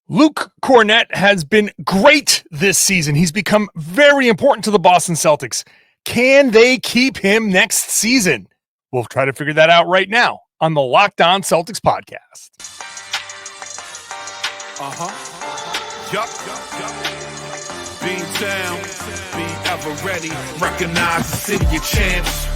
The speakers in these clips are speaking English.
Luke Kornet has been great this season. He's become very important to the Boston Celtics. Can they keep him next season? We'll try to figure that out right now on the Locked On Celtics podcast. Yup. Being down, be ever ready. Recognize the city of champs.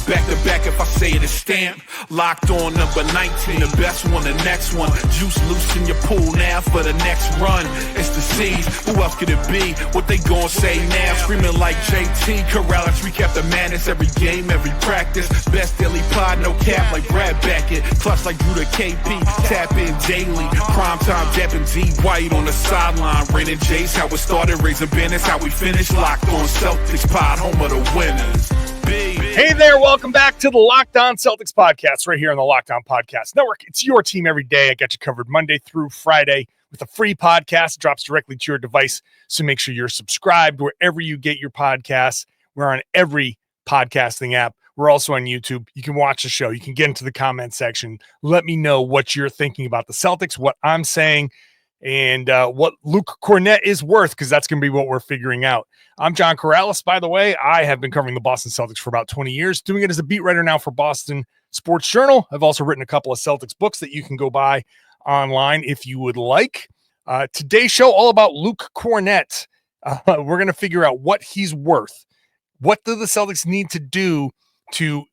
Back to back, if I say it, it's stamp. Locked on number 19, the best one, the next one. Juice loose in your pool now for the next run. It's the C's, who else could it be? What they gon' say now? Screaming like JT Karalis, recap the madness every game, every practice. Best daily pod, no cap like Brad Beckett. Plus like Jrue to KP, tap in daily. Primetime dapping D White on the sideline. Raining Jayson, how it started, raising business, how we finished. Locked on Celtics pod, home of the winners. Hey there, welcome back to the Locked On Celtics podcast right here on the Locked On Podcast Network. It's your team every day. I got you covered Monday through Friday with a free podcast. It drops directly to your device, so make sure you're subscribed wherever you get your podcasts. We're on every podcasting app. We're also on YouTube. You can watch the show. You can get into the comment section. Let me know what you're thinking about the Celtics, what I'm saying, and what Luke Kornet is worth, because that's going to be what we're figuring out. I'm John Karalis, by the way. I have been covering the Boston Celtics for about 20 years, doing it as a beat writer now for Boston Sports Journal. I've also written a couple of Celtics books that you can go buy online if you would like. Today's show, all about Luke Kornet. We're going to figure out what he's worth. What do the Celtics need to do to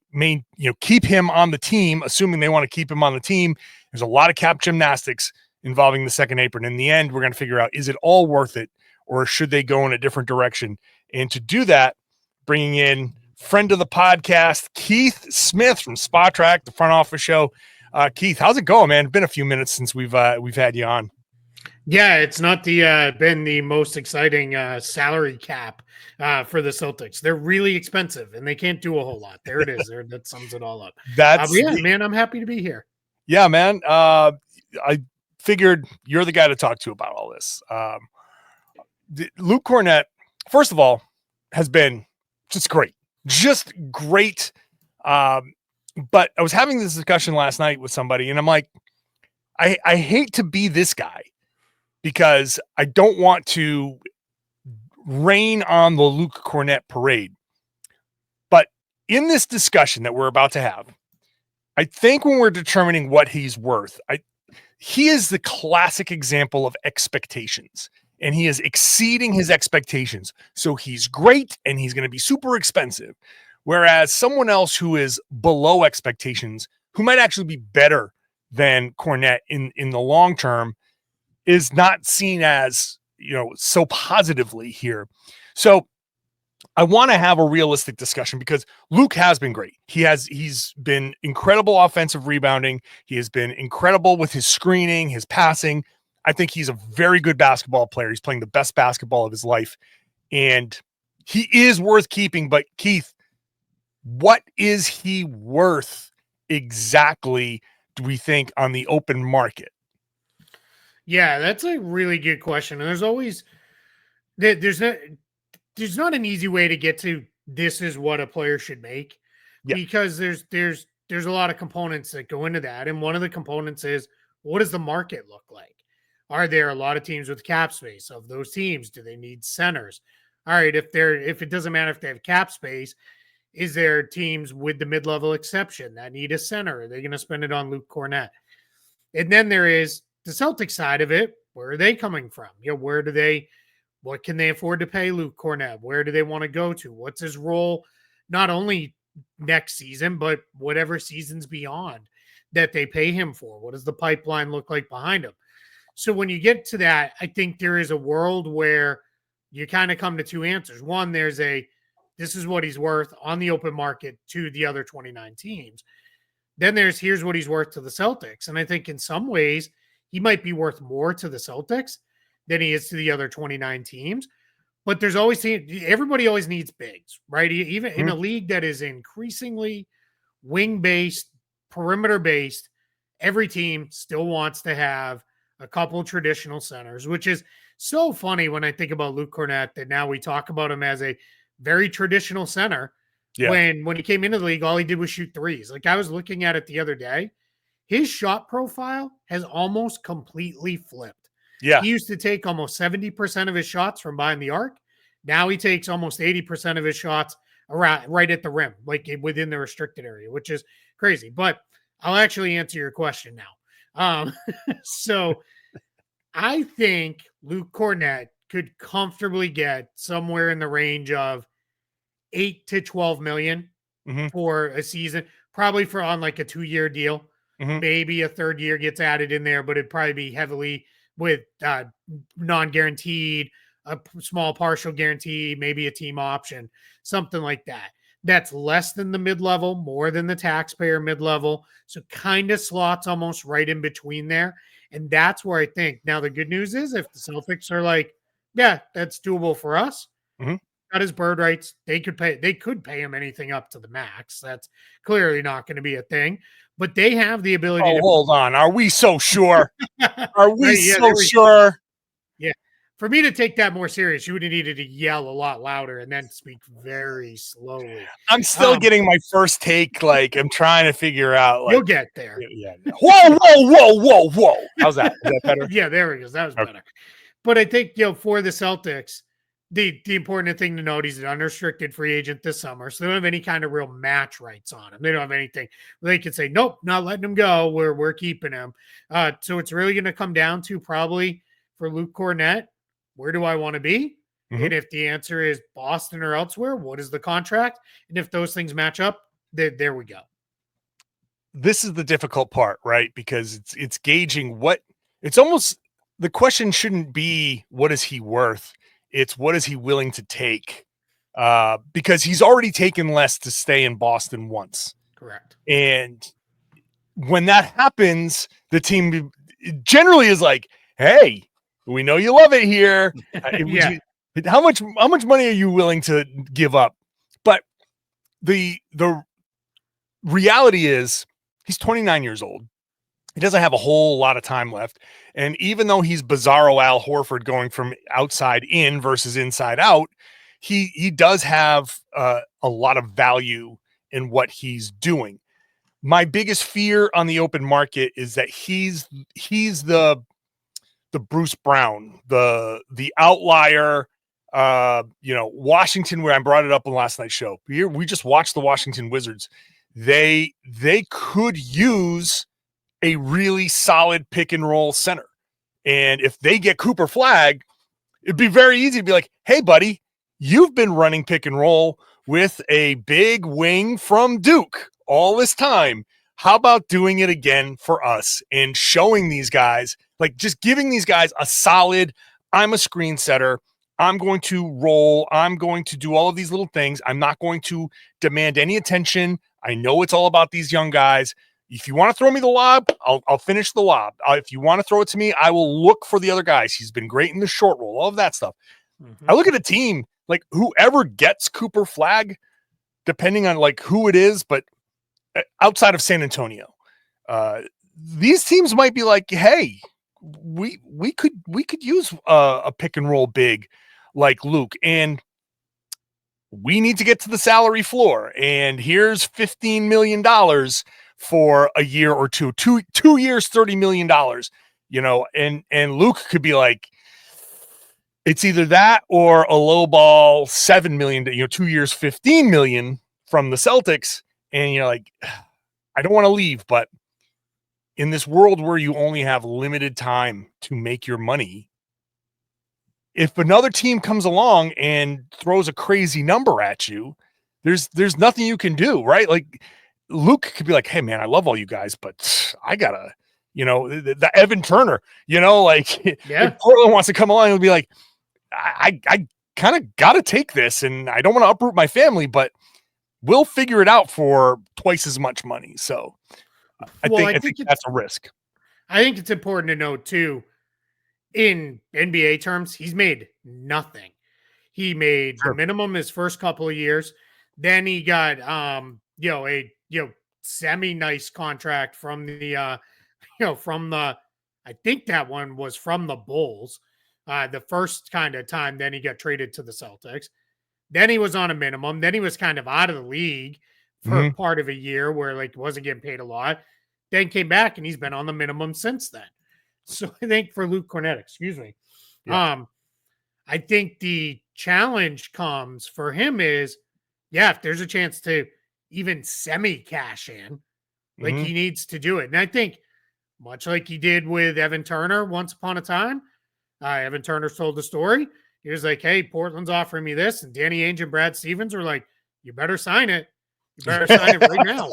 keep him on the team, assuming they want to keep him on the team? There's a lot of cap gymnastics involving the second apron. In the end, we're going to figure out, is it all worth it, or should they go in a different direction? And to do that, bringing in friend of the podcast, Keith Smith from Spotrac, the front office show. Keith, how's it going, man? It's been a few minutes since we've had you on. Yeah, it's not been the most exciting salary cap for the Celtics. They're really expensive, and they can't do a whole lot. There it is. That sums it all up. Man, I'm happy to be here. Yeah, man. I figured you're the guy to talk to about all this. Luke Kornet, first of all, has been just great. But I was having this discussion last night with somebody, and I'm like, I hate to be this guy because I don't want to rain on the Luke Kornet parade. But in this discussion that we're about to have, I think when we're determining what he's worth, he is the classic example of expectations. And he is exceeding his expectations. So he's great and he's going to be super expensive. Whereas someone else who is below expectations, who might actually be better than Kornet in the long term, is not seen as, so positively here. So I want to have a realistic discussion because Luke has been great. He's been incredible offensive rebounding. He has been incredible with his screening, his passing. I think he's a very good basketball player. He's playing the best basketball of his life, and he is worth keeping. But Keith, what is he worth exactly, do we think, on the open market? Yeah, that's a really good question. And there's not an easy way to get to this is what a player should make, because there's a lot of components that go into that. And one of the components is, what does the market look like? Are there a lot of teams with cap space? Of those teams, do they need centers? All right, if it doesn't matter if they have cap space, is there teams with the mid-level exception that need a center? Are they going to spend it on Luke Kornet? And then there is the Celtics side of it. Where are they coming from? What can they afford to pay Luke Kornet? Where do they want to go to? What's his role, not only next season, but whatever seasons beyond that they pay him for? What does the pipeline look like behind him? So when you get to that, I think there is a world where you kind of come to two answers. One, this is what he's worth on the open market to the other 29 teams. Then here's what he's worth to the Celtics. And I think in some ways he might be worth more to the Celtics than he is to the other 29 teams. But everybody always needs bigs, right? Even in a league that is increasingly wing-based, perimeter-based, every team still wants to have a couple traditional centers, which is so funny when I think about Luke Kornet, that now we talk about him as a very traditional center. Yeah. When he came into the league, all he did was shoot threes. Like, I was looking at it the other day. His shot profile has almost completely flipped. Yeah. He used to take almost 70% of his shots from behind the arc. Now he takes almost 80% of his shots around right at the rim, like within the restricted area, which is crazy. But I'll actually answer your question now. So I think Luke Kornet could comfortably get somewhere in the range of 8 to 12 million for a season, probably for on like a 2-year deal. Maybe a third year gets added in there, but it'd probably be heavily with non-guaranteed, a small partial guarantee, maybe a team option, something like that. That's less than the mid-level, more than the taxpayer mid-level. So kind of slots almost right in between there. And that's where I think now the good news is if the Celtics are like, yeah, that's doable for us. Got his bird rights. They could pay him anything up to the max. That's clearly not going to be a thing, but they have the ability to hold on. Are we so sure? Are we right, sure? Yeah. For me to take that more serious, you would have needed to yell a lot louder and then speak very slowly. I'm still getting my first take. Like I'm trying to figure out. Like, you'll get there. Yeah. Whoa. How's that? Is that better? Yeah, there we go. That was better. But I think, for the Celtics, the important thing to note, he's an unrestricted free agent this summer. So they don't have any kind of real match rights on him. They don't have anything. They can say, nope, not letting him go. We're keeping him. So it's really going to come down to probably for Luke Kornet, where do I want to be? And if the answer is Boston or elsewhere, what is the contract? And if those things match up, there we go. This is the difficult part, right? Because it's gauging what it's almost the question shouldn't be what is he worth? It's what is he willing to take? Because he's already taken less to stay in Boston once. Correct. And when that happens, the team generally is like, hey, we know you love it here. How much money are you willing to give up? But the reality is he's 29 years old. He doesn't have a whole lot of time left. And even though he's bizarro Al Horford going from outside in versus inside out, he does have a lot of value in what he's doing. My biggest fear on the open market is that he's the Bruce Brown, the outlier. Washington, where I brought it up on last night's show. We just watched the Washington Wizards. They could use a really solid pick and roll center. And if they get Cooper Flag, it'd be very easy to be like, hey, buddy, you've been running pick and roll with a big wing from Duke all this time. How about doing it again for us and showing these guys, like just giving these guys a solid, I'm a screen setter. I'm going to roll. I'm going to do all of these little things. I'm not going to demand any attention. I know it's all about these young guys. If you want to throw me the lob, I'll finish the lob. If you want to throw it to me, I will look for the other guys. He's been great in the short roll, all of that stuff. I look at a team like whoever gets Cooper Flag, depending on like who it is, but outside of San Antonio, these teams might be like, hey, we could use a pick and roll big like Luke, and we need to get to the salary floor. And here's $15 million for a year or two years, $30 million, and Luke could be like, it's either that or a low ball $7 million, 2 years, $15 million from the Celtics. And you're like, I don't want to leave, but in this world where you only have limited time to make your money, if another team comes along and throws a crazy number at you, there's nothing you can do, right? Like Luke could be like, hey man, I like you guys, but I gotta, the Evan Turner, like if Portland wants to come along and be like, I kind of got to take this and I don't want to uproot my family, but we'll figure it out for twice as much money. So I think that's a risk. I think it's important to note too, in NBA terms, he's made nothing. He made the minimum his first couple of years. Then he got, a semi nice contract from the, I think that one was from the Bulls, the first kind of time. Then he got traded to the Celtics. Then he was on a minimum. Then he was kind of out of the league for part of a year where like wasn't getting paid a lot. Then came back and he's been on the minimum since then. So I think for Luke Kornet, excuse me. Yeah. I think the challenge comes for him is, if there's a chance to even semi-cash in, like he needs to do it. And I think much like he did with Evan Turner once upon a time, Evan Turner told the story. He was like, hey, Portland's offering me this. And Danny Ainge and Brad Stevens were like, you better sign it. You better sign it right now.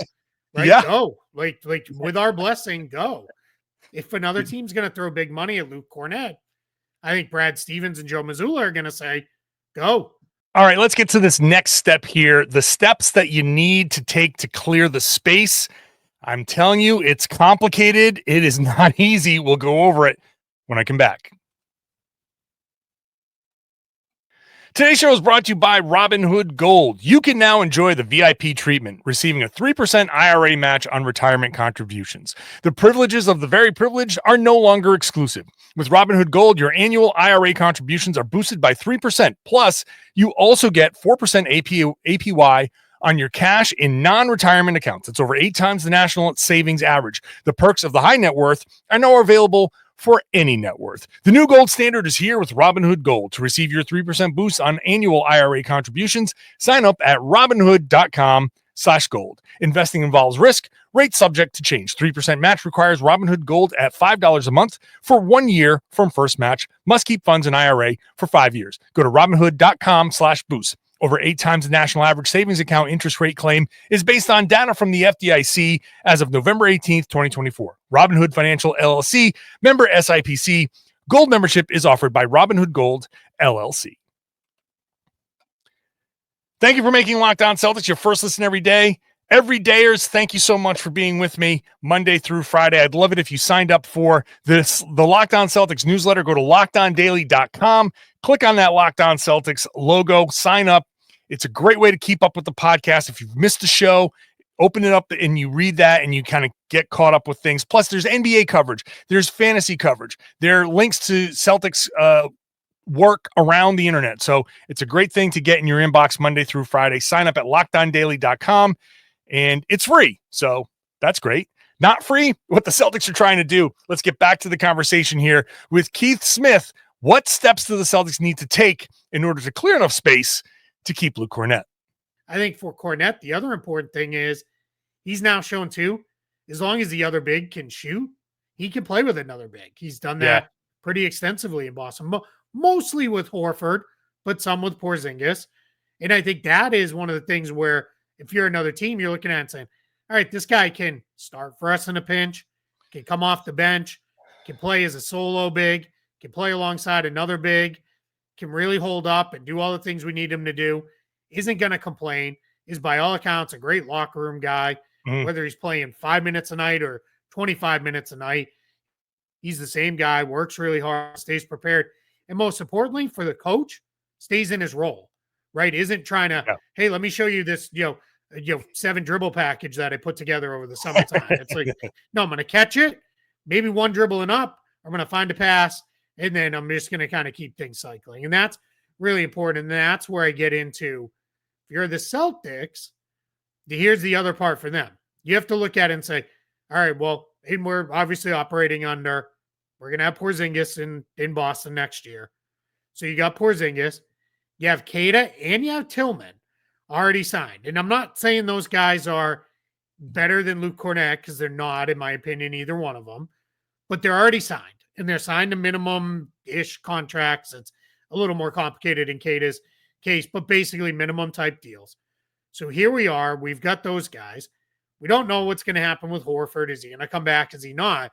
Right? Yeah. Go. Like with our blessing, go. If another team's going to throw big money at Luke Kornet, I think Brad Stevens and Joe Mazzulla are going to say, go. All right, let's get to this next step here. The steps that you need to take to clear the space. I'm telling you, it's complicated. It is not easy. We'll go over it when I come back. Today's show is brought to you by Robinhood Gold. You can now enjoy the VIP treatment, receiving a 3% IRA match on retirement contributions. The privileges of the very privileged are no longer exclusive. With Robinhood Gold, your annual IRA contributions are boosted by 3%. Plus, you also get 4% APY on your cash in non-retirement accounts. It's over 8 times the national savings average. The perks of the high net worth are now available for any net worth. The new gold standard is here with Robinhood Gold. To receive your 3% boost on annual IRA contributions, sign up at robinhood.com/gold. Investing involves risk. Rates subject to change. 3% match requires Robinhood Gold at $5 a month for 1 year from first match. Must keep funds in IRA for 5 years. Go to robinhood.com/boost. Over 8 times the national average savings account interest rate claim is based on data from the FDIC as of November 18th, 2024. Robinhood Financial LLC, member SIPC. Gold membership is offered by Robinhood Gold LLC. Thank you for making Locked On Celtics your first listen every day. Everydayers, thank you so much for being with me Monday through Friday. I'd love it if you signed up for the Locked On Celtics newsletter. Go to lockedondaily.com. Click on that Locked On Celtics logo. Sign up. It's a great way to keep up with the podcast. If you've missed a show, open it up and you read that and you kind of get caught up with things. Plus, there's NBA coverage. There's fantasy coverage. There are links to Celtics work around the internet. So it's a great thing to get in your inbox Monday through Friday. Sign up at lockedondaily.com. And it's free. So that's great. Not free, what the Celtics are trying to do. Let's get back to the conversation here with Keith Smith. What steps do the Celtics need to take in order to clear enough space to keep Luke Kornet? I think for Kornet, the other important thing is he's now shown too, as long as the other big can shoot, he can play with another big. He's done that pretty extensively in Boston, mostly with Horford, but some with Porzingis. And I think that is one of the things where if you're another team, you're looking at it and saying, all right, this guy can start for us in a pinch, can come off the bench, can play as a solo big, can play alongside another big, can really hold up and do all the things we need him to do, isn't going to complain, is by all accounts a great locker room guy, whether he's playing 5 minutes a night or 25 minutes a night. He's the same guy, works really hard, stays prepared. And most importantly, for the coach, stays in his role, right? Isn't trying to, hey, let me show you this, 7 dribble package that I put together over the summertime. It's like, no, I'm going to catch it, maybe one dribble and up. I'm going to find a pass, and then I'm just going to kind of keep things cycling. And that's really important. And that's where I get into, if you're the Celtics, here's the other part for them. You have to look at it and say, all right, well, and we're obviously operating under, we're going to have Porzingis in Boston next year. So you got Porzingis, you have Kata, and you have Tillman already signed. And I'm not saying those guys are better than Luke Kornet, because they're not, in my opinion, either one of them. But they're already signed. And they're signed to minimum-ish contracts. It's a little more complicated in Kata's case, but basically minimum type deals. So here we are. We've got those guys. We don't know what's going to happen with Horford. Is he going to come back? Is he not?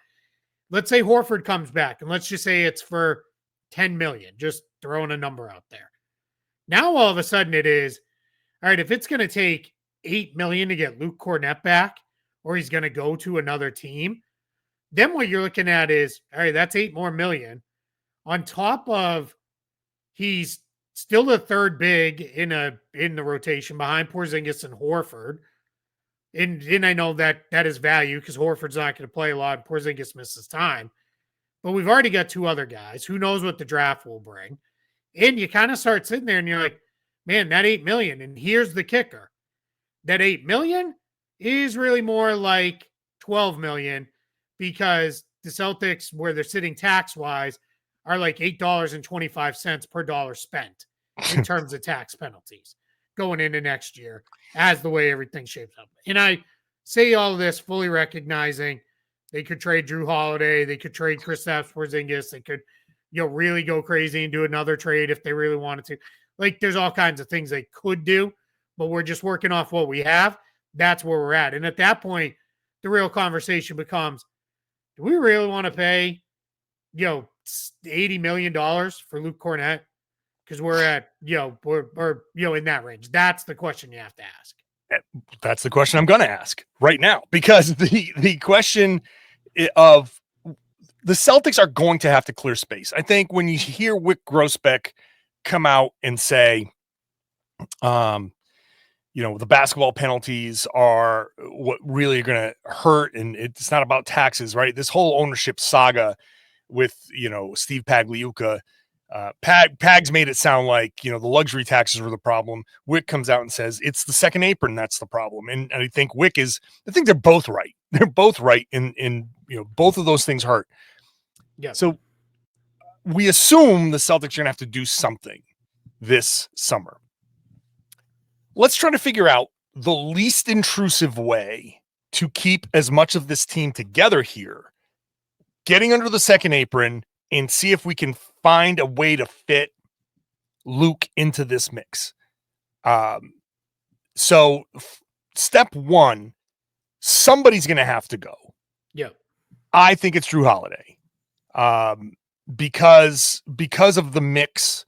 Let's say Horford comes back, and let's just say it's for $10 million, just throwing a number out there. Now, all of a sudden it is, all right, if it's going to take $8 million to get Luke Kornet back, or he's going to go to another team, then what you're looking at is, all right, that's $8 more million. On top of, he's still the third big in the rotation behind Porzingis and Horford. And I know that is value because Horford's not going to play a lot and Porzingis misses time. But we've already got 2 other guys. Who knows what the draft will bring? And you kind of start sitting there and you're like, man, that $8 million. And here's the kicker. That $8 million is really more like $12 million, because the Celtics, where they're sitting tax-wise, are like $8.25 per dollar spent in terms of tax penalties going into next year as the way everything shapes up. And I say all of this fully recognizing they could trade Jrue Holiday, they could trade Kristaps Porzingis, they could, really go crazy and do another trade if they really wanted to. Like, there's all kinds of things they could do, but we're just working off what we have. That's where we're at. And at that point, the real conversation becomes, do we really want to pay, $80 million for Luke Kornet? Because we're at, we're in that range. That's the question you have to ask. That's the question I'm going to ask right now, because the question of the Celtics are going to have to clear space. I think when you hear Wyc Grousbeck come out and say, the basketball penalties are what really are going to hurt, and it's not about taxes, right? This whole ownership saga with, Steve Pagliuca, Pags made it sound like, the luxury taxes were the problem. Wyc comes out and says it's the second apron that's the problem. And I think I think they're both right. They're both right. In both of those things hurt. Yeah. So we assume the Celtics are going to have to do something this summer. Let's try to figure out the least intrusive way to keep as much of this team together here, getting under the second apron, and see if we can find a way to fit Luke into this mix. So step one, somebody's going to have to go. Yeah. I think it's Jrue Holiday. Because of the mix,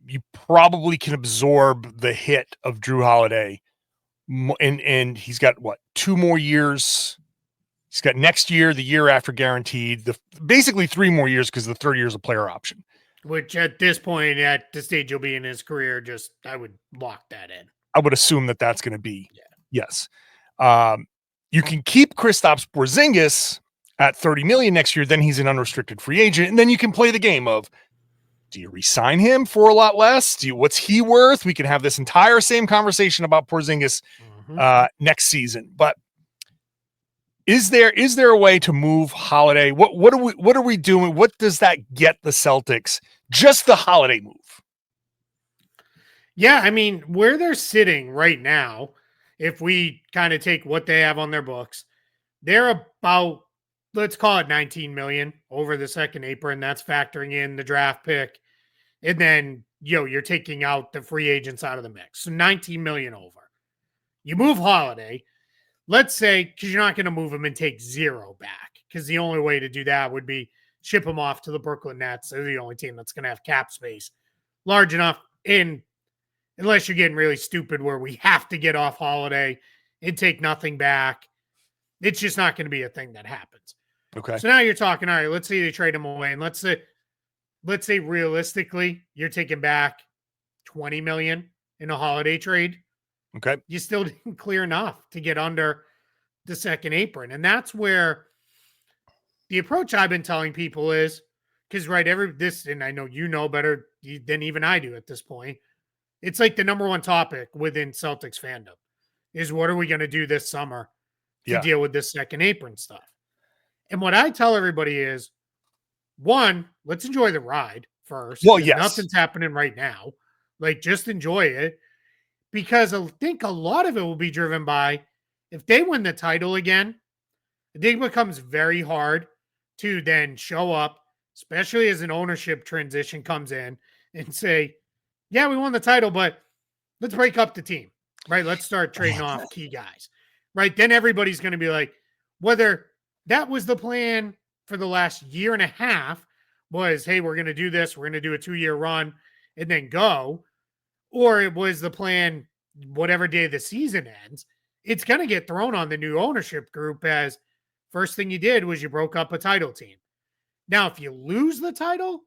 you probably can absorb the hit of Jrue Holiday. And he's got 2 more years. He's got next year, the year after guaranteed, basically 3 more years because the third year is a player option. Which at this point, at the stage he'll be in his career, I would lock that in. I would assume that that's going to be, yes. You can keep Kristaps Porzingis at $30 million next year, then he's an unrestricted free agent, and then you can play the game of, do you re-sign him for a lot less? What's he worth? We can have this entire same conversation about Porzingis next season, but is there a way to move Holiday? What are we doing? What does that get the Celtics? Just the Holiday move. Yeah, I mean, where they're sitting right now, if we kind of take what they have on their books, they're about, let's call it 19 million over the second apron. That's factoring in the draft pick. And then, you're taking out the free agents out of the mix. So 19 million over. You move Holiday. Let's say, because you're not going to move him and take 0 back, because the only way to do that would be ship him off to the Brooklyn Nets. They're the only team that's going to have cap space large enough, unless you're getting really stupid where we have to get off Holiday and take nothing back. It's just not going to be a thing that happens. Okay. So now you're talking, all right, let's say they trade him away, and let's say realistically you're taking back 20 million in a Holiday trade. Okay. You still didn't clear enough to get under the second apron. And that's where the approach I've been telling people is, because and I know you know better than even I do at this point, it's like the number one topic within Celtics fandom is, what are we going to do this summer to deal with this second apron stuff? And what I tell everybody is, one, let's enjoy the ride first. Well, yes. Nothing's happening right now. Like, just enjoy it. Because I think a lot of it will be driven by, if they win the title again, I think it becomes very hard to then show up, especially as an ownership transition comes in, and say, yeah, we won the title, but let's break up the team, right? Let's start trading off key guys, right? Then everybody's going to be like, whether that was the plan for the last year and a half was, hey, we're going to do this, we're going to do a 2-year run and then go, or it was the plan, whatever day the season ends, it's going to get thrown on the new ownership group as, first thing you did was you broke up a title team. Now, if you lose the title,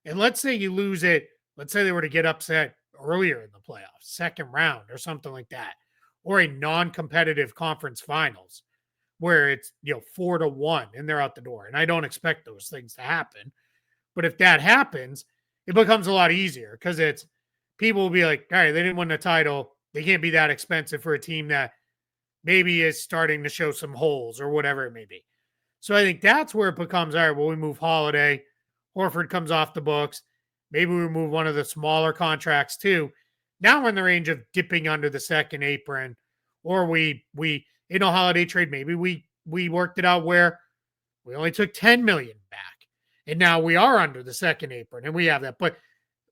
and let's say you lose it, let's say they were to get upset earlier in the playoffs, second round or something like that, or a non-competitive conference finals where it's 4-1 and they're out the door. And I don't expect those things to happen. But if that happens, it becomes a lot easier, because it's, people will be like, all right, they didn't win the title. They can't be that expensive for a team that maybe is starting to show some holes or whatever it may be. So I think that's where it becomes, all right, well, we move Holiday. Horford comes off the books. Maybe we remove one of the smaller contracts too. Now we're in the range of dipping under the second apron, or we in a Holiday trade, maybe we worked it out where we only took 10 million back, and now we are under the second apron, and we have that. But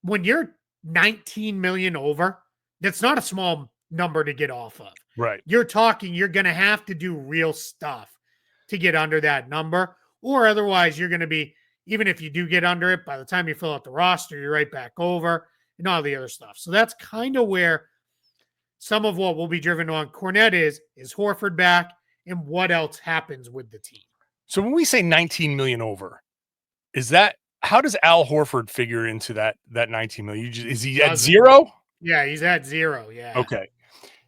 when you're 19 million over, that's not a small number to get off of. Right. You're talking, you're going to have to do real stuff to get under that number, or otherwise you're going to be, even if you do get under it, by the time you fill out the roster, you're right back over and all the other stuff. So that's kind of where some of what will be driven on Kornet is Horford back and what else happens with the team. So when we say 19 million over, is that, how does Al Horford figure into that 19 million? Is he at zero? Yeah, he's at zero. Yeah. Okay.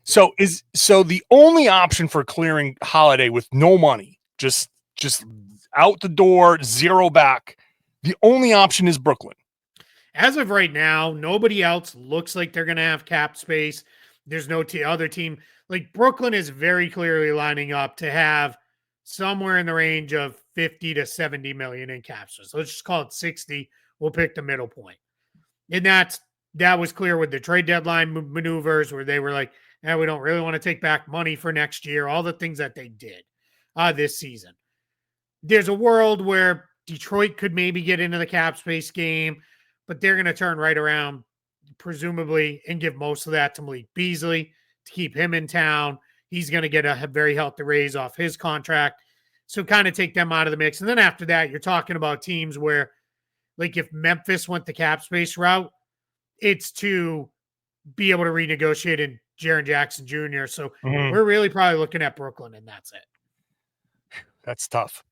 So the only option for clearing Holiday with no money, just out the door, zero back, the only option is Brooklyn. As of right now, nobody else looks like they're going to have cap space. There's no other team. Like Brooklyn is very clearly lining up to have somewhere in the range of 50 to 70 million in cap space. So let's just call it 60. We'll pick the middle point. And that was clear with the trade deadline maneuvers where they were like, we don't really want to take back money for next year, all the things that they did this season. There's a world where Detroit could maybe get into the cap space game, but they're going to turn right around, presumably, and give most of that to Malik Beasley to keep him in town. He's going to get a very healthy raise off his contract. So kind of take them out of the mix. And then after that, you're talking about teams where, like if Memphis went the cap space route, it's to be able to renegotiate in Jaren Jackson Jr. So we're really probably looking at Brooklyn, and that's it. That's tough.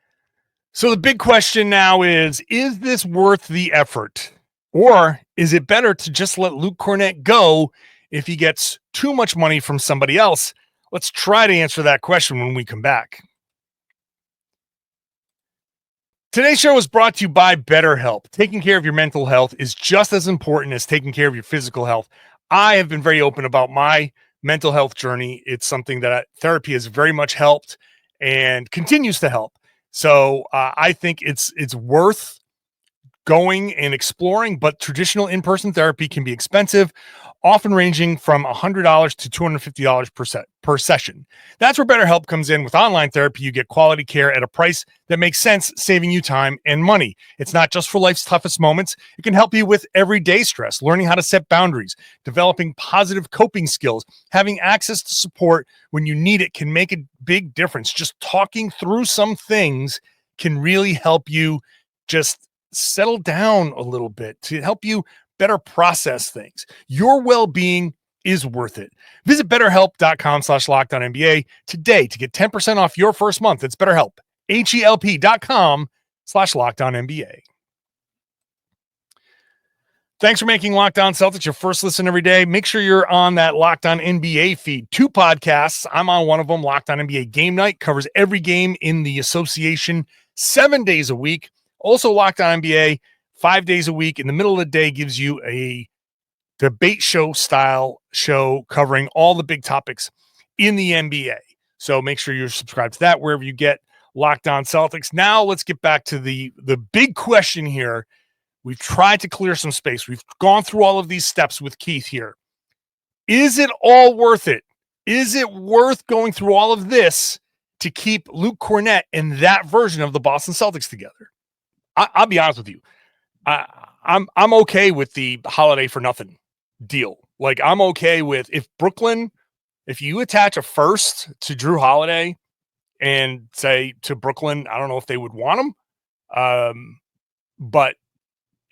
So the big question now is this worth the effort? Or is it better to just let Luke Kornet go if he gets too much money from somebody else? Let's try to answer that question when we come back. Today's show is brought to you by BetterHelp. Taking care of your mental health is just as important as taking care of your physical health. I have been very open about my mental health journey. It's something that therapy has very much helped and continues to help. So I think it's worth going and exploring, but traditional in-person therapy can be expensive, often ranging from $100 to $250 per session. That's where BetterHelp comes in. With online therapy, you get quality care at a price that makes sense, saving you time and money. It's not just for life's toughest moments. It can help you with everyday stress, learning how to set boundaries, developing positive coping skills. Having access to support when you need it can make a big difference. Just talking through some things can really help you just settle down a little bit, to help you better process things. Your well-being is worth it. Visit BetterHelp.com/LockedOnNBA today to get 10% off your first month. It's BetterHelp, HELP.com/LockedOnNBA. Thanks for making Locked On Celtics your first listen every day. Make sure you're on that Locked On NBA feed. 2 podcasts. I'm on one of them. Locked On NBA Game Night covers every game in the association 7 days a week. Also, Locked On NBA 5 days a week. In the middle of the day, gives you a debate show style show covering all the big topics in the NBA. So make sure you're subscribed to that wherever you get Locked On Celtics. Now let's get back to the big question here. We've tried to clear some space. We've gone through all of these steps with Keith here. Is it all worth it? Is it worth going through all of this to keep Luke Kornet and that version of the Boston Celtics together? I'll be honest with you. I'm okay with the Holiday for nothing deal. Like, I'm okay with if you attach a first to Jrue Holiday and say to Brooklyn, I don't know if they would want him. But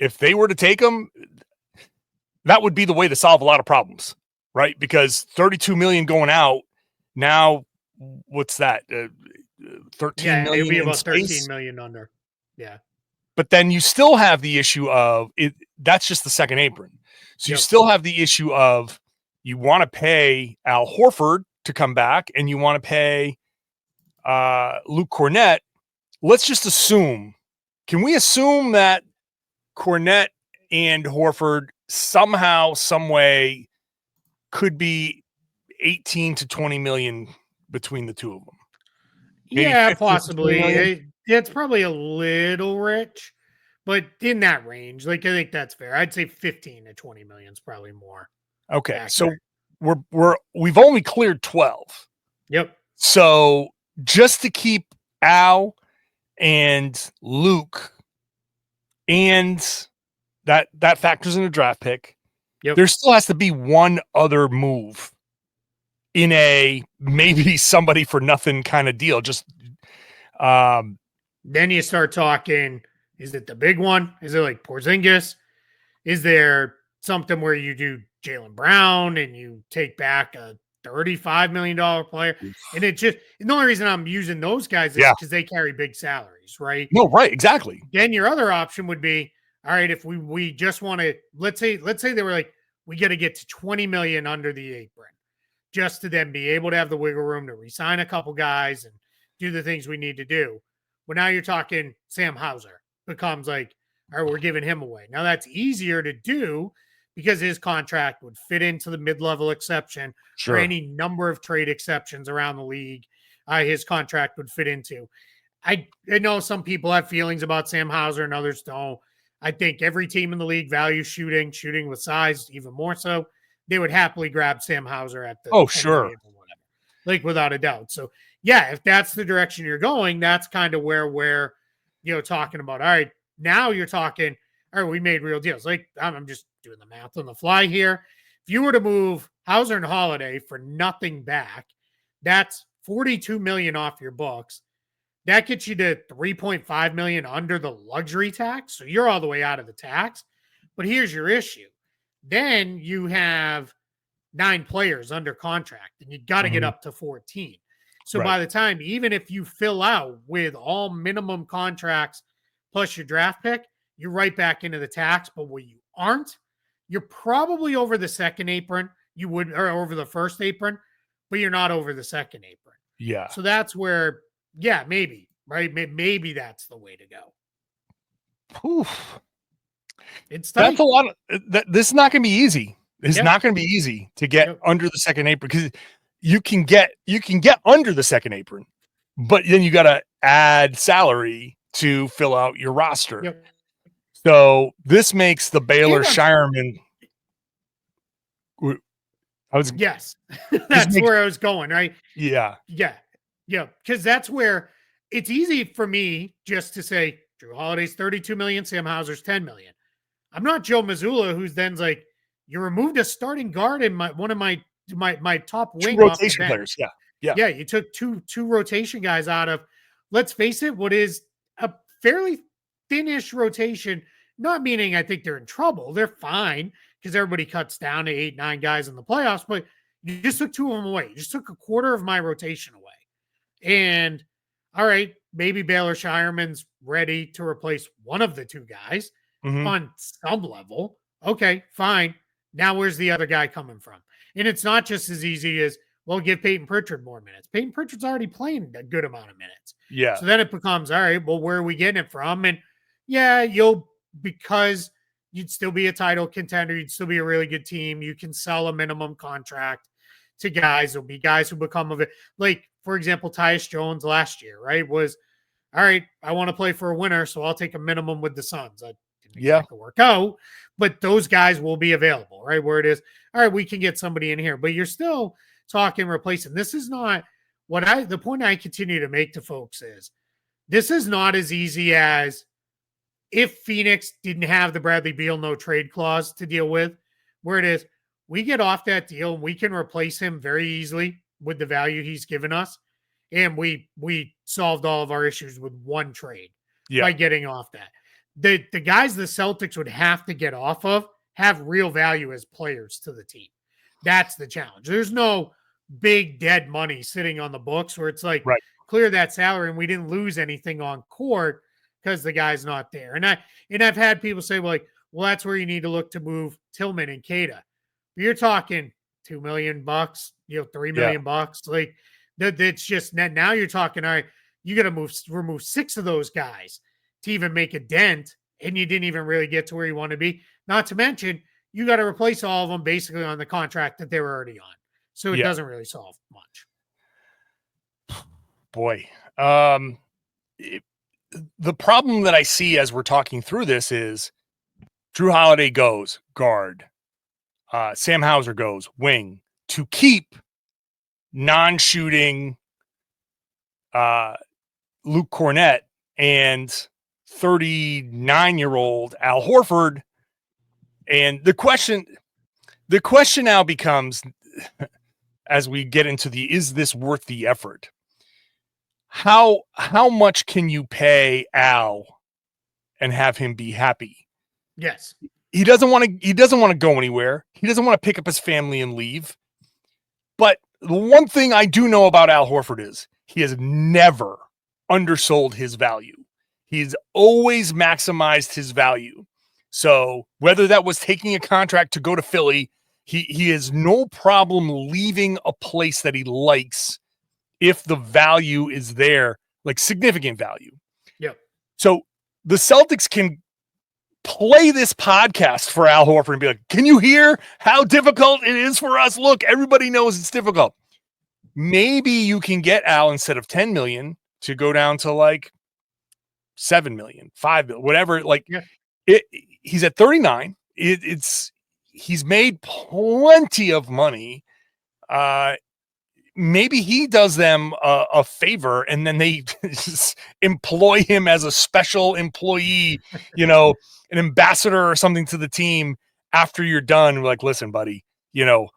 if they were to take him, that would be the way to solve a lot of problems, right? Because 32 million going out now, what's that? 13 million. It'd be about space? 13 million under. Yeah. But then you still have the issue of it. That's just the second apron. So you still have the issue of you want to pay Al Horford to come back and you want to pay Luke Kornet. Let's just assume. Can we assume that Kornet and Horford somehow, some way could be 18 to 20 million between the two of them? Yeah, possibly. it's probably a little rich, but in that range. Like, I think that's fair. I'd say 15 to 20 million is probably more. Okay. accurate. So we've only cleared 12. Yep. So just to keep Al and Luke, and that factors in a draft pick. Yep. There still has to be one other move in a maybe somebody for nothing kind of deal. Just then you start talking, is it the big one? Is it like Porzingis? Is there something where you do Jaylen Brown and you take back a $35 million player? And the only reason I'm using those guys is because they carry big salaries, right? No, right, exactly. Then your other option would be, all right, if we just want to, let's say they were like, we got to get to 20 million under the apron just to then be able to have the wiggle room to re-sign a couple guys and do the things we need to do. Well, now you're talking Sam Hauser becomes like, all right, we're giving him away. Now that's easier to do because his contract would fit into the mid-level exception or any number of trade exceptions around the league. His contract would fit into. I know some people have feelings about Sam Hauser and others don't. I think every team in the league values shooting with size even more so. They would happily grab Sam Hauser at the whatever, like without a doubt. So yeah, if that's the direction you're going, that's kind of where we're talking about. All right, now you're talking. All right, we made real deals. Like I'm just doing the math on the fly here. If you were to move Hauser and Holiday for nothing back, that's 42 million off your books. That gets you to 3.5 million under the luxury tax. So you're all the way out of the tax. But here's your issue. Then you have 9 players under contract and you got to get up to 14. So by the time, even if you fill out with all minimum contracts plus your draft pick, you're right back into the tax. But what you aren't, you're probably over the second apron. Or over the first apron, but you're not over the second apron. Yeah. So that's where, maybe, right? Maybe that's the way to go. Oof. It's tight. That's a lot of this is not going to be easy. It's not going to be easy to get under the second apron because you can get under the second apron, but then you got to add salary to fill out your roster. Yep. So this makes the Baylor Shireman. Yes, that's where I was going, right? Yeah. Because that's where it's easy for me just to say Jrue Holiday's 32 million, Sam Hauser's 10 million. I'm not Joe Mazzulla, who's then's like, you removed a starting guard in one of my top wing rotation players. Yeah. You took two rotation guys out of, let's face it, what is a fairly thin-ish rotation. Not meaning I think they're in trouble. They're fine because everybody cuts down to 8-9 guys in the playoffs, but you just took 2 of them away. You just took a quarter of my rotation away. And all right, maybe Baylor Shireman's ready to replace one of the 2 guys on some level. Okay, fine. Now where's the other guy coming from? And it's not just as easy as, well, give Peyton Pritchard more minutes. Peyton Pritchard's already playing a good amount of minutes. Yeah. So then it becomes, all right, well, where are we getting it from? And because you'd still be a title contender, you'd still be a really good team. You can sell a minimum contract to guys. There'll be guys who become of it. Like, for example, Tyus Jones last year, right? Was, all right, I want to play for a winner, so I'll take a minimum with the Suns. I didn't exactly work out, but those guys will be available, right? Where it is, all right, we can get somebody in here, but you're still talking replacing. This is not the point I continue to make to folks is this is not as easy as if Phoenix didn't have the Bradley Beal no trade clause to deal with, where it is, we get off that deal and we can replace him very easily with the value he's given us. And we solved all of our issues with one trade by getting off that. The guys the Celtics would have to get off of have real value as players to the team. That's the challenge. There's no big dead money sitting on the books where it's like, clear that salary and we didn't lose anything on court because the guy's not there. And I've had people say, well, that's where you need to look to move Tillman and Cada. You're talking $2 million, $3 million. Like that's just now you're talking, all right, you got to remove 6 of those guys to even make a dent. And you didn't even really get to where you want to be. Not to mention, you got to replace all of them basically on the contract that they were already on. So it doesn't really solve much. Boy. the problem that I see as we're talking through this is Jrue Holiday goes guard. Sam Hauser goes wing to keep non-shooting Luke Kornet and 39-year-old Al Horford. And the question now becomes, as we get into is this worth the effort? How much can you pay Al and have him be happy? Yes. He doesn't want to go anywhere. He doesn't want to pick up his family and leave. But the one thing I do know about Al Horford is he has never undersold his value. He's always maximized his value. So whether that was taking a contract to go to Philly, he has no problem leaving a place that he likes if the value is there, like significant value. Yep. So the Celtics can play this podcast for Al Horford and be like, can you hear how difficult it is for us? Look, everybody knows it's difficult. Maybe you can get Al, instead of 10 million, to go down to like 7 million, 5 million, whatever. Like he's at 39. He's made plenty of money. Maybe he does them a favor and then they just employ him as a special employee, an ambassador or something to the team after you're done. We're like, listen, buddy,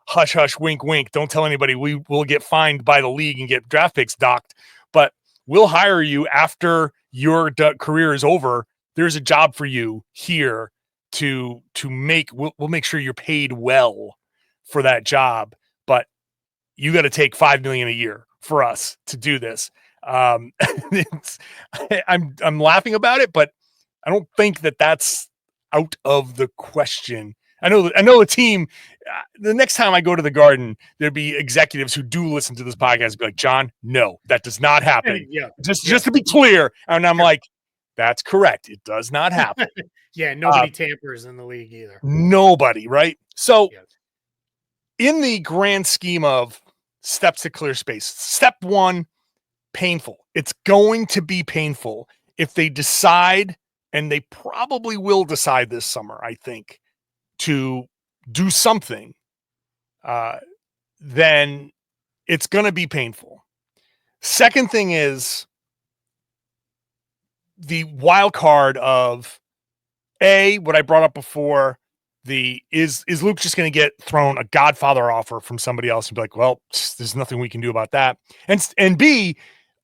hush, hush, wink, wink. Don't tell anybody. We will get fined by the league and get draft picks docked, but we'll hire you after your career is over. There's a job for you here to make, we'll make sure you're paid well for that job, but you got to take $5 million a year for us to do this. I'm laughing about it, but I don't think that's out of the question. I know the team. The next time I go to the Garden, there'd be executives who do listen to this podcast and be like, John, no, that does not happen. Just to be clear. And I'm like, that's correct. It does not happen. Nobody tampers in the league either. Nobody, right? So in the grand scheme of steps to clear space, step one, painful. It's going to be painful if they decide, and they probably will decide this summer, I think, to do something, then it's going to be painful. Second thing is the wild card of what I brought up before, is Luke just going to get thrown a Godfather offer from somebody else and be like, well, there's nothing we can do about that. And B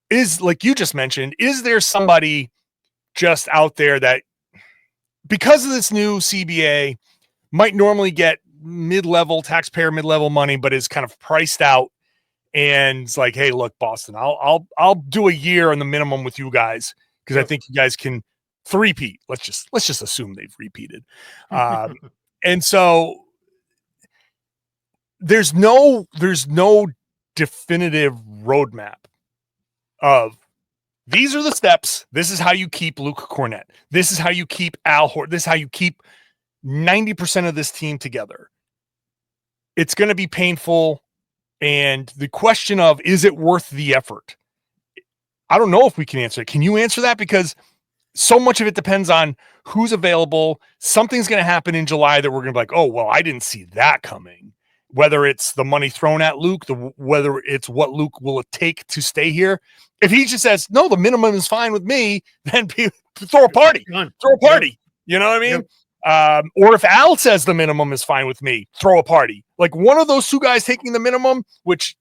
is, like you just mentioned, is there somebody just out there that, because of this new CBA, might normally get taxpayer mid-level money, but is kind of priced out and it's like, hey, look, Boston, I'll do a year on the minimum with you guys because I think you guys can three-peat. Let's just assume they've repeated. And so there's no definitive roadmap of these are the steps. This is how you keep Luke Kornet. This is how you keep Al Horford. This is how you keep 90% of this team together. It's going to be painful. And the question of, is it worth the effort? I don't know if we can answer it. Can you answer that? Because so much of it depends on who's available. Something's going to happen in July that we're going to be like, oh, well, I didn't see that coming. Whether it's the money thrown at Luke, whether it's what Luke will take to stay here. If he just says, no, the minimum is fine with me, then throw a party. Throw a party. You know what I mean? Or if Al says the minimum is fine with me, throw a party. Like one of those two guys taking the minimum, which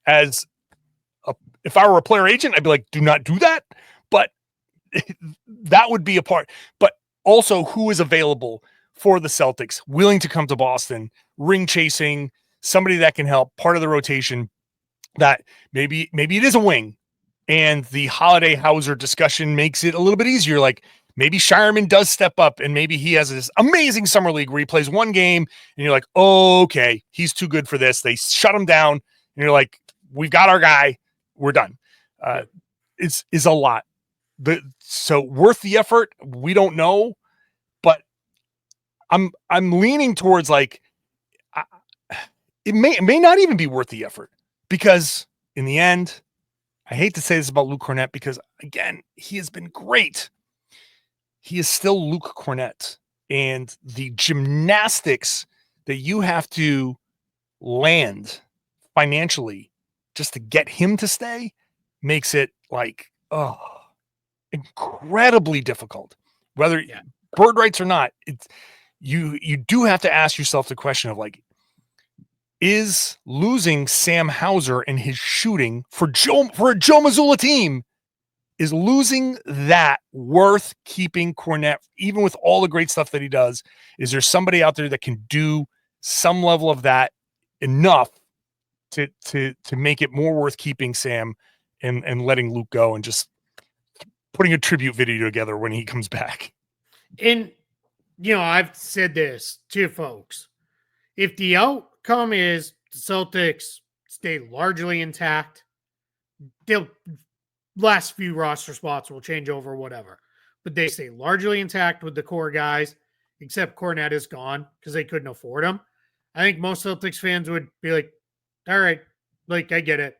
if I were a player agent, I'd be like, do not do that. But that would be a part. But also, who is available for the Celtics, willing to come to Boston, ring chasing, somebody that can help, part of the rotation, that maybe it is a wing. And the Holiday Hauser discussion makes it a little bit easier. Like maybe Shireman does step up and maybe he has this amazing summer league where he plays one game and you're like, oh, okay, he's too good for this. They shut him down and you're like, we've got our guy. We're done. It's a lot. So worth the effort. We don't know, but I'm leaning towards like, it may not even be worth the effort because in the end, I hate to say this about Luke Kornet because, again, he has been great. He is still Luke Kornet. And the gymnastics that you have to land financially just to get him to stay makes it incredibly difficult. Whether bird rights or not, it's you do have to ask yourself the question of is losing Sam Hauser and his shooting for a Joe Mazzulla team, is losing that worth keeping Kornet, even with all the great stuff that he does? Is there somebody out there that can do some level of that enough to make it more worth keeping Sam and letting Luke go and just putting a tribute video together when he comes back? And, I've said this to folks. If the outcome is the Celtics stay largely intact, they'll last few roster spots will change over, whatever. But they stay largely intact with the core guys, except Kornet is gone because they couldn't afford him. I think most Celtics fans would be like, all right, I get it.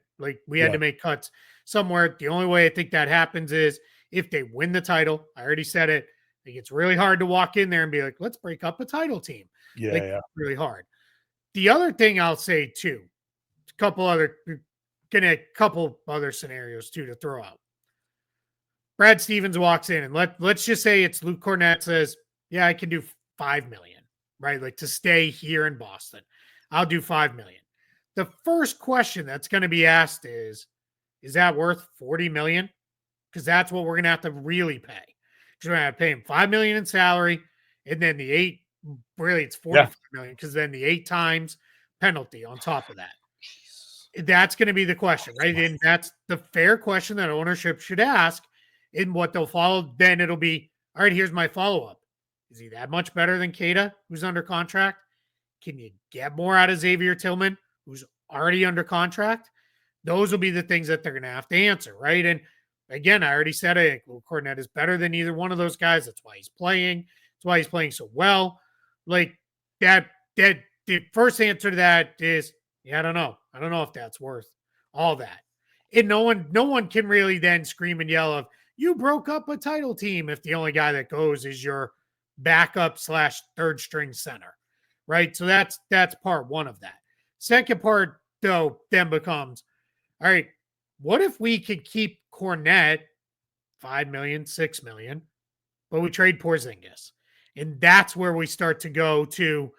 We had to make cuts somewhere. The only way I think that happens is if they win the title. I already said it. I think it's really hard to walk in there and be like, let's break up a title team. Really hard. The other thing I'll say too, a couple other scenarios too to throw out. Brad Stevens walks in and let's just say it's Luke Kornet says, yeah, I can do $5 million, right? To stay here in Boston. I'll do $5 million. The first question that's going to be asked is that worth $40 million? Because that's what we're going to have to really pay. Because we're going to have to pay him $5 million in salary, and then it's $45 million, because then the 8 times penalty on top of that. That's going to be the question, right? And that's the fair question that ownership should ask. And what they'll follow, then it'll be, all right, here's my follow-up. Is he that much better than Keita, who's under contract? Can you get more out of Xavier Tillman, who's already under contract? Those will be the things that they're going to have to answer, right? And again, I already said it. Luke Kornet is better than either one of those guys. That's why he's playing. That's why he's playing so well. That the first answer to that is, I don't know. I don't know if that's worth all that. And no one can really then scream and yell of, you broke up a title team, if the only guy that goes is your backup / third string center, right? So that's part one of that. Second part, though, then becomes, all right, what if we could keep Kornet $5 million, $6 million, but we trade Porzingis? And that's where we start to go to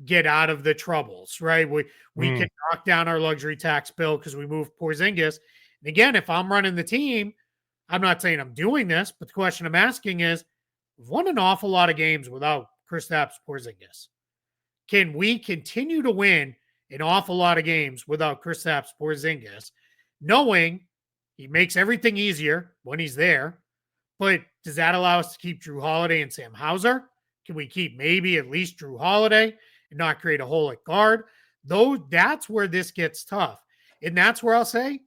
get out of the troubles, right? We can knock down our luxury tax bill because we move Porzingis. And again, if I'm running the team, I'm not saying I'm doing this, but the question I'm asking is, we've won an awful lot of games without Kristaps Porzingis. Can we continue to win an awful lot of games without Kristaps Porzingis, knowing he makes everything easier when he's there? But does that allow us to keep Jrue Holiday and Sam Hauser? Can we keep maybe at least Jrue Holiday and not create a hole at guard? That's where this gets tough. And that's where I'll say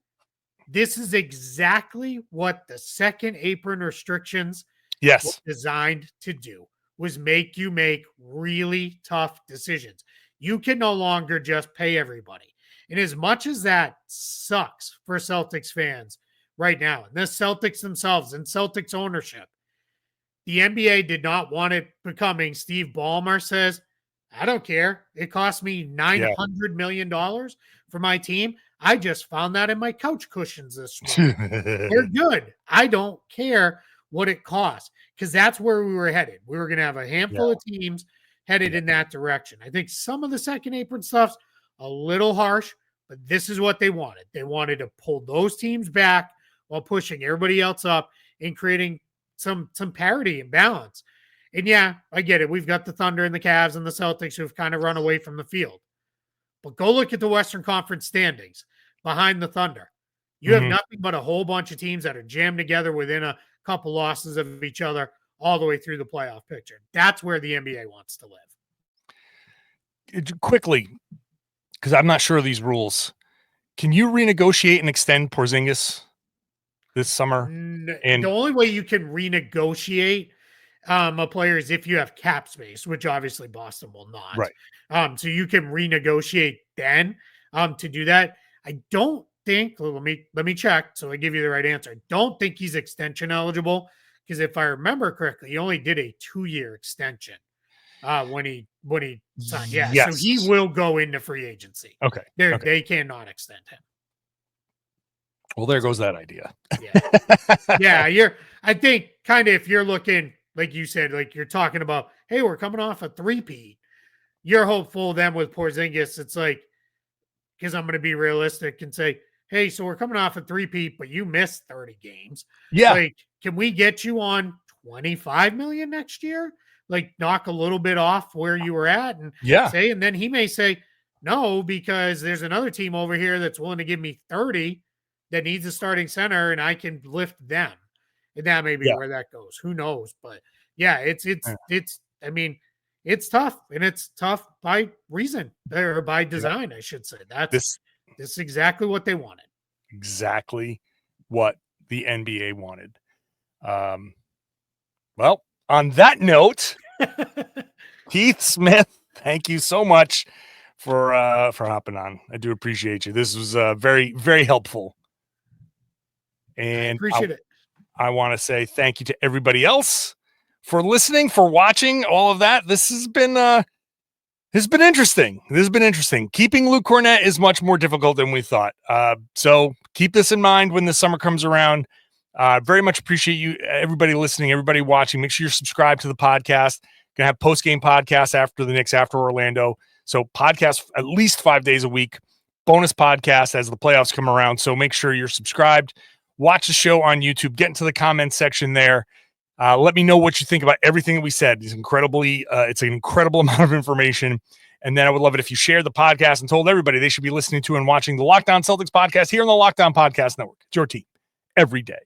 this is exactly what the second apron restrictions were designed to do, was make you make really tough decisions. You can no longer just pay everybody. And as much as that sucks for Celtics fans right now, and the Celtics themselves and Celtics ownership, the NBA did not want it becoming Steve Ballmer says, I don't care. It cost me $900 million for my team. I just found that in my couch cushions this morning. They're good. I don't care what it costs, because that's where we were headed. We were going to have a handful of teams headed in that direction. I think some of the second apron stuff's a little harsh, but this is what they wanted. They wanted to pull those teams back while pushing everybody else up and creating some parity and balance. And yeah, I get it. We've got the Thunder and the Cavs and the Celtics who've kind of run away from the field. But go look at the Western Conference standings behind the Thunder. You have nothing but a whole bunch of teams that are jammed together within a couple losses of each other all the way through the playoff picture. That's where the NBA wants to live. Quickly, because I'm not sure of these rules, can you renegotiate and extend Porzingis this summer? And the only way you can renegotiate a player is if you have cap space, which obviously Boston will not. Right. So you can renegotiate then to do that. I don't think, let me check so I give you the right answer. I don't think he's extension eligible because if I remember correctly, he only did a 2-year extension when he signed. Yeah, yes. so he will go into free agency. Okay. They cannot extend him. Well, there goes that idea. Yeah, I think kind of if you're looking, like you said, like you're talking about, hey, we're coming off a 3-peat. You're hopeful then with Porzingis, it's like, because I'm going to be realistic and say, hey, so we're coming off a 3-peat, but you missed 30 games. Yeah. Like, can we get you on 25 million next year? Like, knock a little bit off where you were at and say, and then he may say, no, because there's another team over here that's willing to give me 30 that needs a starting center and I can lift them. And that may be where that goes. Who knows? But yeah, it's I mean, it's tough, and it's tough by reason or by design, I should say. This is exactly what they wanted. Exactly what the NBA wanted. Well, on that note, Keith Smith, thank you so much for hopping on. I do appreciate you. This was very, very helpful. And I appreciate it. I want to say thank you to everybody else for listening, for watching, all of that. This has been interesting. This has been interesting. Keeping Luke Kornet is much more difficult than we thought. So keep this in mind when the summer comes around. Very much appreciate you, everybody listening, everybody watching. Make sure you're subscribed to the podcast. Gonna have post-game podcasts after the Knicks, after Orlando. So podcasts at least 5 days a week. Bonus podcasts as the playoffs come around. So make sure you're subscribed. Watch the show on YouTube. Get into the comments section there. Let me know what you think about everything that we said. It's an incredible amount of information. And then I would love it if you shared the podcast and told everybody they should be listening to and watching the Locked On Celtics podcast here on the Locked On Podcast Network. It's your team every day.